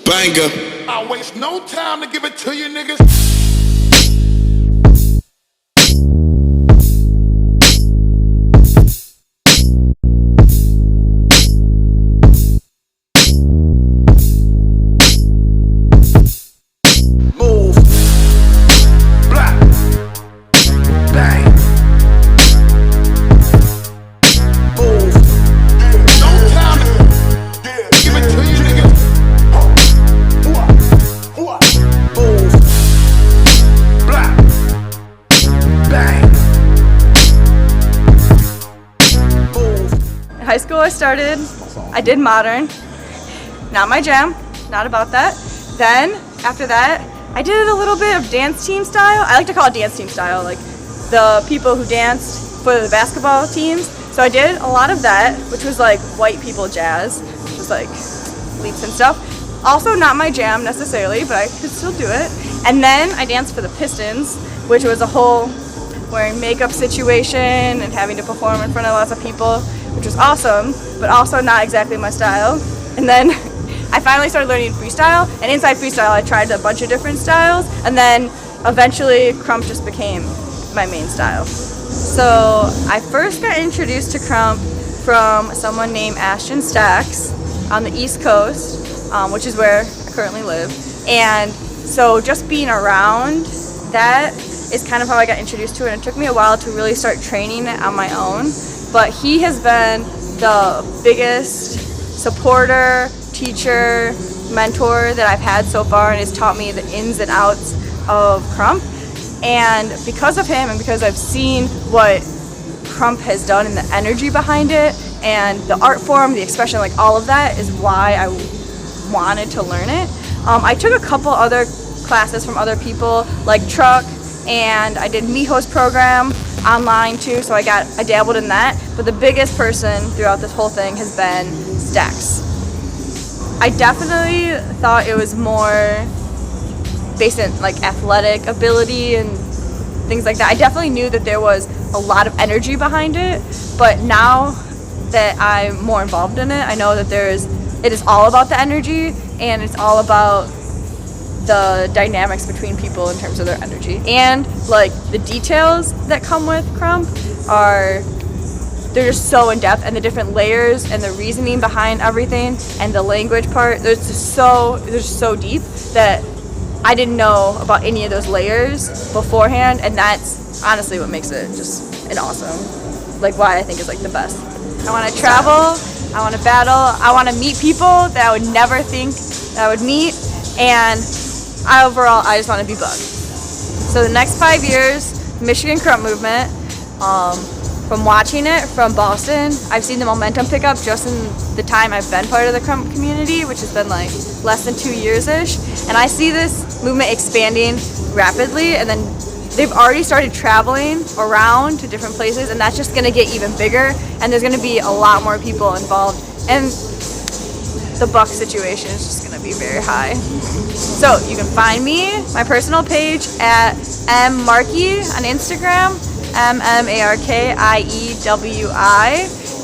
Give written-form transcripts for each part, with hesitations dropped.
Banger. I waste no time to give it to you niggas. Move. Black. Bang. Move. No time to give it to you niggas. Move. Black. Bang. Move. In high school I did modern, not my jam, not about that. Then, after that, I did a little bit of dance team style. I like to call it dance team style, like the people who danced for the basketball teams. So I did a lot of that, which was like white people jazz, which was like leaps and stuff. Also not my jam necessarily, but I could still do it. And then I danced for the Pistons, which was a whole wearing makeup situation and having to perform in front of lots of people, which was awesome, but also not exactly my style. And then I finally started learning freestyle, and inside freestyle I tried a bunch of different styles, and then eventually Krump just became my main style. So I first got introduced to Krump from someone named Ashton Stacks on the East Coast, which is where I currently live. And so just being around that is kind of how I got introduced to it. And it took me a while to really start training it on my own. But he has been the biggest supporter, teacher, mentor that I've had so far, and has taught me the ins and outs of Krump. And because of him, and because I've seen what Krump has done and the energy behind it, and the art form, the expression, like all of that is why I wanted to learn it. I took a couple other classes from other people, like Truck, and I did Miho's program online too, so I dabbled in that. But the biggest person throughout this whole thing has been Stacks. I definitely thought it was more based in like athletic ability and things like that. I definitely knew that there was a lot of energy behind it, but now that I'm more involved in it, I know that it is all about the energy, and it's all about the dynamics between people in terms of their energy. And like the details that come with Krump they're just so in depth, and the different layers and the reasoning behind everything and the language part, they're just so deep that I didn't know about any of those layers beforehand, and that's honestly what makes it just an awesome, like why I think is like the best. I want to travel, I want to battle, I want to meet people that I would never think that I would meet, and overall I just want to be bugged. So the next 5 years, Michigan Krump movement, from watching it from Boston, I've seen the momentum pick up just in the time I've been part of the Krump community, which has been like less than 2 years-ish. And I see this movement expanding rapidly, and then they've already started traveling around to different places, and that's just gonna get even bigger, and there's gonna be a lot more people involved. And the Bvck situation is just gonna be very high. So you can find me, my personal page at mmarkiewi on Instagram, MMARKIEWI.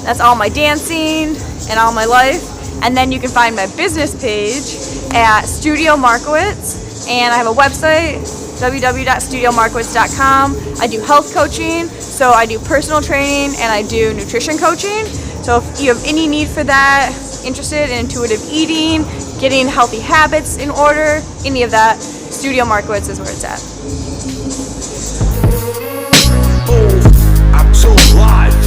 That's all my dancing and all my life. And then you can find my business page at Studio Markowitz, and I have a website, www.studiomarkowitz.com. I do health coaching, so I do personal training and I do nutrition coaching. So if you have any need for that, interested in intuitive eating, getting healthy habits in order, any of that, Studio Markowitz is where it's at. I'm too live.